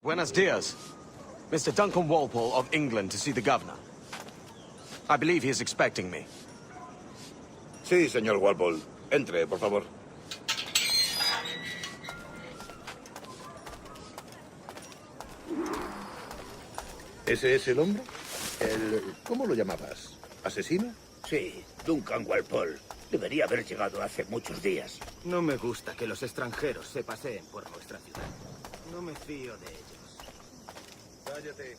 Buenos dias. Mr. Duncan Walpole of England to see the governor. I believe he is expecting me. Sí, señor Walpole. Entre, por favor. ¿Ese es el hombre? ¿Cómo lo llamabas? ¿Asesino? Sí, Duncan Walpole. Debería haber llegado hace muchos días. No me gusta que los extranjeros se paseen por nuestra ciudad. No me fío de ellos. Cállate.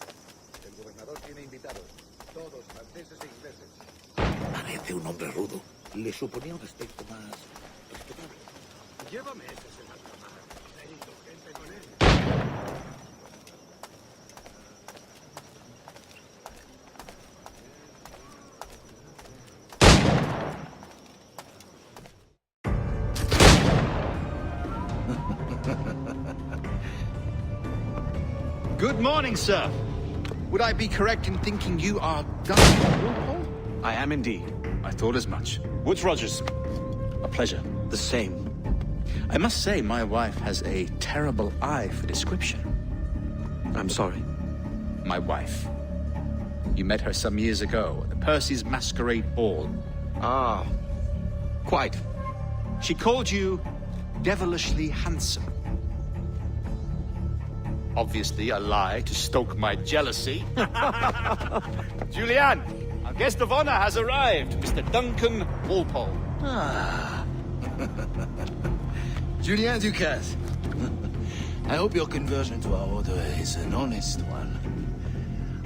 El gobernador tiene invitados. Todos franceses e ingleses. Parece un hombre rudo. Le suponía un aspecto más respetable. Llévame ese senador. Gente con él. Good morning, sir. Would I be correct in thinking you are Duncan Walpole? I am indeed. I thought as much. Woods Rogers. A pleasure. The same. I must say, my wife has a terrible eye for description. I'm sorry. My wife. You met her some years ago at the Percy's Masquerade Ball. Ah, quite. She called you devilishly handsome. Obviously a lie to stoke my jealousy. Julianne, our guest of honor has arrived, Mr. Duncan Walpole. Ah. Julien Ducasse. I hope your conversion to our order is an honest one.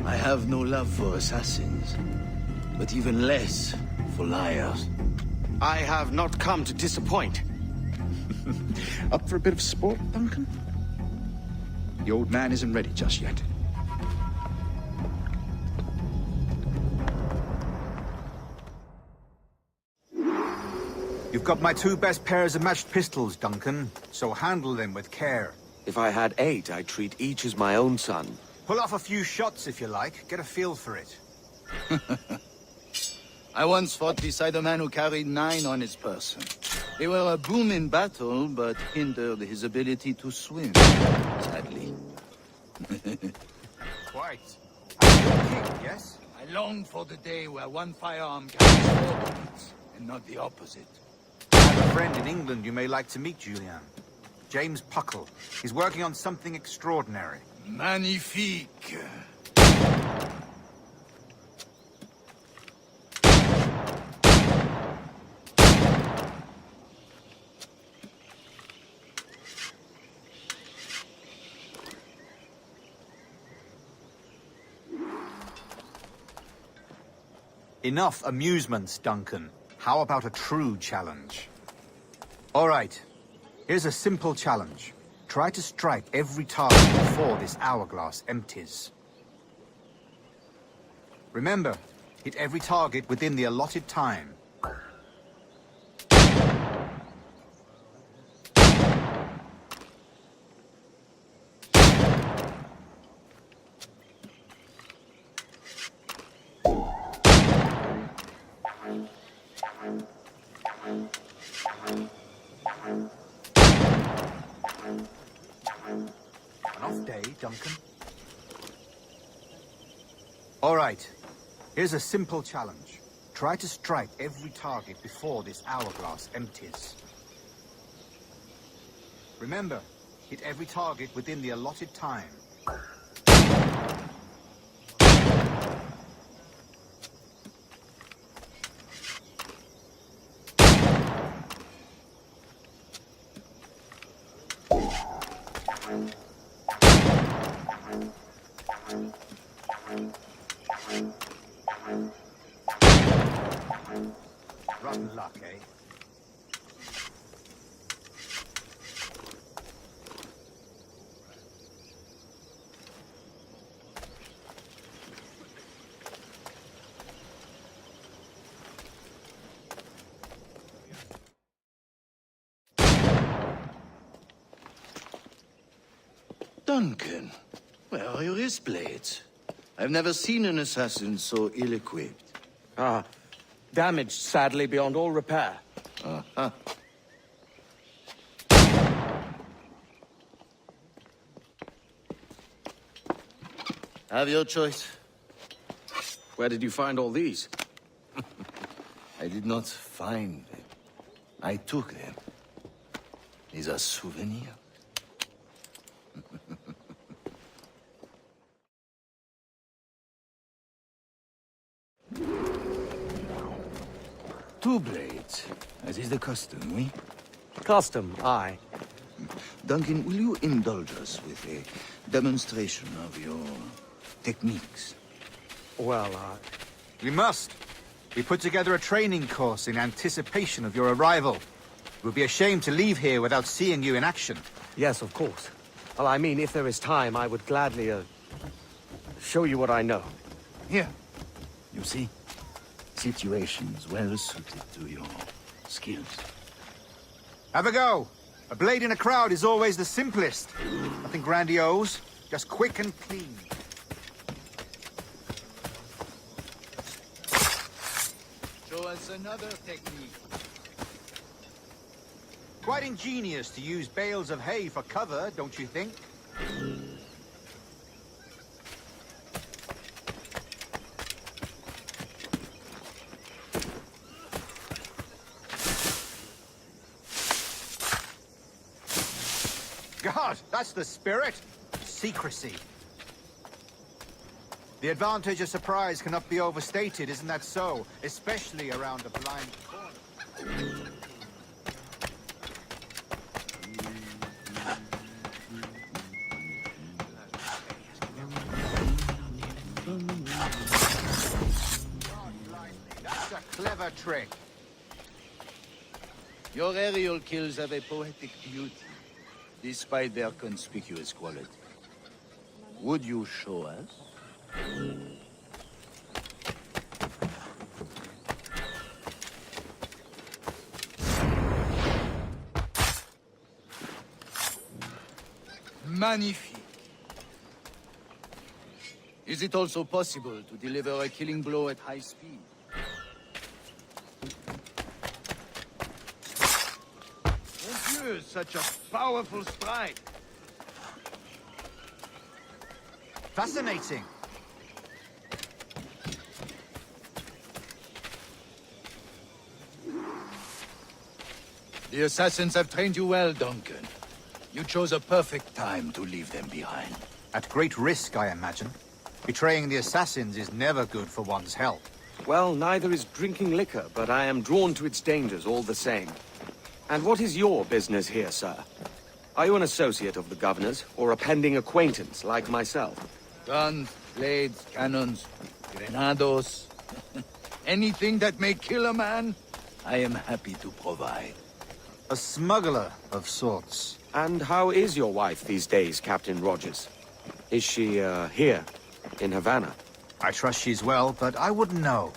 I have no love for assassins, but even less for liars. I have not come to disappoint. Up for a bit of sport, Duncan? The old man isn't ready just yet. You've got my two best pairs of matched pistols, Duncan, so handle them with care. If I had 8, I'd treat each as my own son. Pull off a few shots if you like, get a feel for it. I once fought beside a man who carried 9 on his person. They were a boom in battle, but hindered his ability to swim, sadly. Quite. I'm your king, yes? I long for the day where one firearm carries 4 bullets, and not the opposite. I have a friend in England you may like to meet, Julian. James Puckle. He's working on something extraordinary. Magnifique! Enough amusements, Duncan. How about a true challenge? All right. Here's a simple challenge. Try to strike every target before this hourglass empties. Remember, hit every target within the allotted time. An off day, Duncan. All right. Here's a simple challenge. Try to strike every target before this hourglass empties. Remember, hit every target within the allotted time. Rotten luck, eh? Duncan, where are your wrist blades? I've never seen an assassin so ill-equipped. Ah, damaged sadly beyond all repair. Uh-huh. Have your choice. Where did you find all these? I did not find them. I took them. These are souvenirs. Two blades, as is the custom, oui? Custom, aye. Duncan, will you indulge us with a demonstration of your techniques? Well, We must. We put together a training course in anticipation of your arrival. It would be a shame to leave here without seeing you in action. yes, of course. Well, I mean, if there is time, I would gladly, show you what I know. Here. You see? Situations well suited to your skills. Have a go. A blade in a crowd is always the simplest. Nothing grandiose, just quick and clean. Show us another technique. Quite ingenious to use bales of hay for cover, don't you think? God, that's the spirit. Secrecy. The advantage of surprise cannot be overstated, isn't that so? Especially around a blind corner. That's a clever trick. Your aerial kills have a poetic beauty, despite their conspicuous quality. Would you show us? Magnifique. Is it also possible to deliver a killing blow at high speed? Mon Dieu, such a powerful strike. Fascinating. The assassins have trained you well, Duncan. You chose a perfect time to leave them behind. At great risk, I imagine. Betraying the assassins is never good for one's health. Well, neither is drinking liquor, but I am drawn to its dangers all the same. And what is your business here, sir? Are you an associate of the governor's, or a pending acquaintance like myself? Guns, blades, cannons, grenados. Anything that may kill a man, I am happy to provide. A smuggler of sorts. And how is your wife these days, Captain Rogers? Is she, here, in Havana? I trust she's well, but I wouldn't know.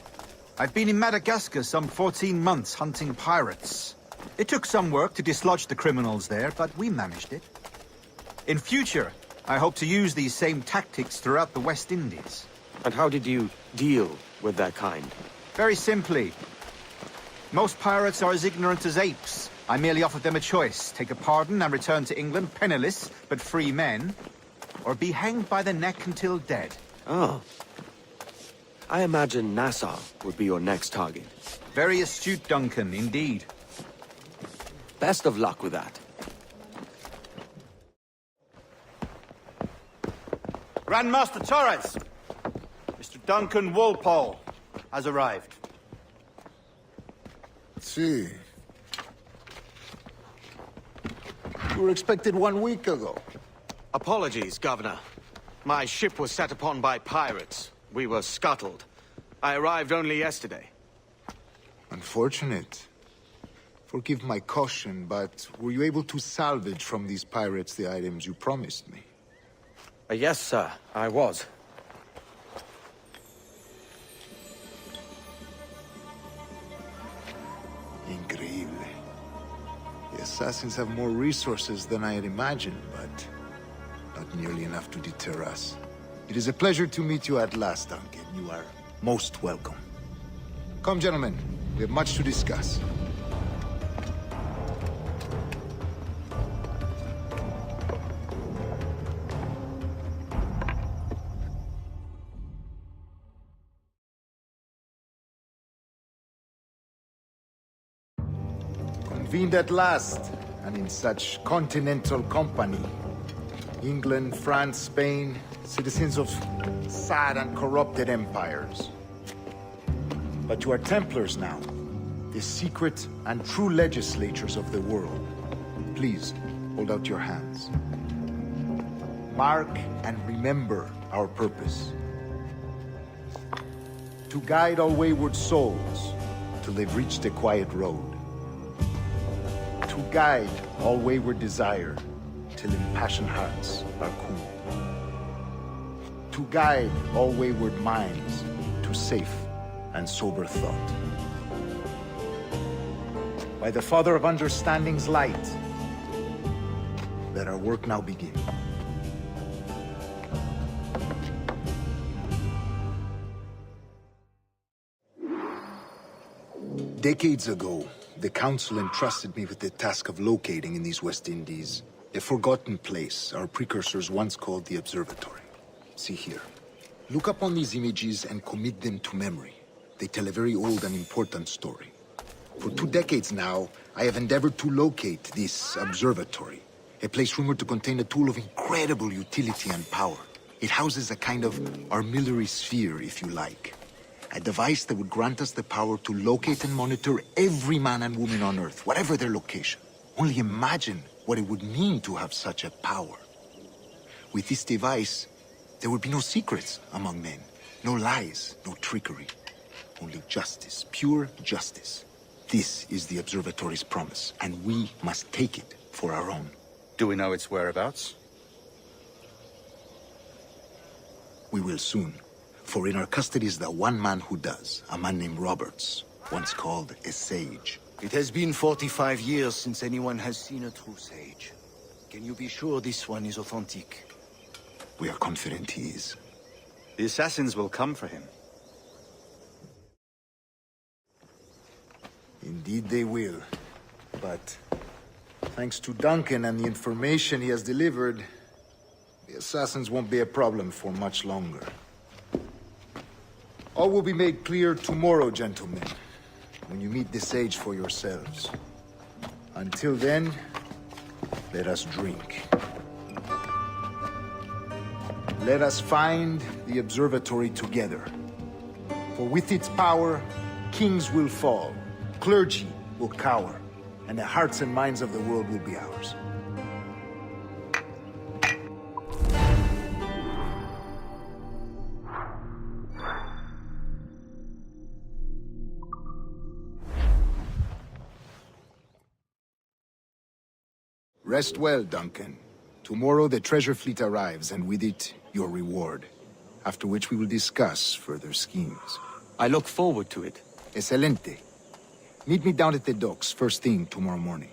I've been in Madagascar some 14 months hunting pirates. It took some work to dislodge the criminals there, but we managed it. In future, I hope to use these same tactics throughout the West Indies. And how did you deal with that kind? Very simply. Most pirates are as ignorant as apes. I merely offered them a choice. Take a pardon and return to England penniless, but free men. Or be hanged by the neck until dead. Oh. I imagine Nassau would be your next target. Very astute, Duncan, indeed. Best of luck with that. Grandmaster Torres! Mr. Duncan Walpole has arrived. See. You were expected 1 week ago. Apologies, Governor. My ship was set upon by pirates. We were scuttled. I arrived only yesterday. Unfortunate. Forgive my caution, but were you able to salvage from these pirates the items you promised me? Yes, sir, I was. Increíble. The assassins have more resources than I had imagined, but not nearly enough to deter us. It is a pleasure to meet you at last, Duncan. You are most welcome. Come, gentlemen. We have much to discuss. Convened at last, and in such continental company. England, France, Spain, citizens of sad and corrupted empires. But you are Templars now, the secret and true legislators of the world. Please, hold out your hands. Mark and remember our purpose. To guide all wayward souls till they've reached a quiet road. To guide all wayward desire till impassioned hearts are cooled. To guide all wayward minds to safe and sober thought. By the Father of Understanding's light, let our work now begin. Decades ago, the Council entrusted me with the task of locating in these West Indies a forgotten place our precursors once called the Observatory. See here. Look upon these images and commit them to memory. They tell a very old and important story. For 2 decades now, I have endeavored to locate this observatory, a place rumored to contain a tool of incredible utility and power. It houses a kind of armillary sphere, if you like. A device that would grant us the power to locate and monitor every man and woman on Earth, whatever their location. Only imagine what it would mean to have such a power. With this device, there would be no secrets among men, no lies, no trickery. Only justice, pure justice. This is the Observatory's promise, and we must take it for our own. Do we know its whereabouts? We will soon. For in our custody is the one man who does, a man named Roberts, once called a sage. It has been 45 years since anyone has seen a true sage. Can you be sure this one is authentic? We are confident he is. The assassins will come for him. Indeed they will. But thanks to Duncan and the information he has delivered, the assassins won't be a problem for much longer. All will be made clear tomorrow, gentlemen, when you meet the sage for yourselves. Until then, let us drink. Let us find the observatory together. For with its power, kings will fall, clergy will cower, and the hearts and minds of the world will be ours. Rest well, Duncan. Tomorrow the treasure fleet arrives, and with it, your reward. After which we will discuss further schemes. I look forward to it. Excelente. Meet me down at the docks first thing tomorrow morning.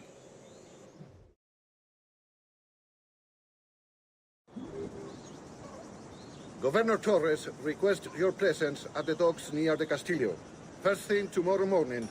Governor Torres requests your presence at the docks near the Castillo. First thing tomorrow morning.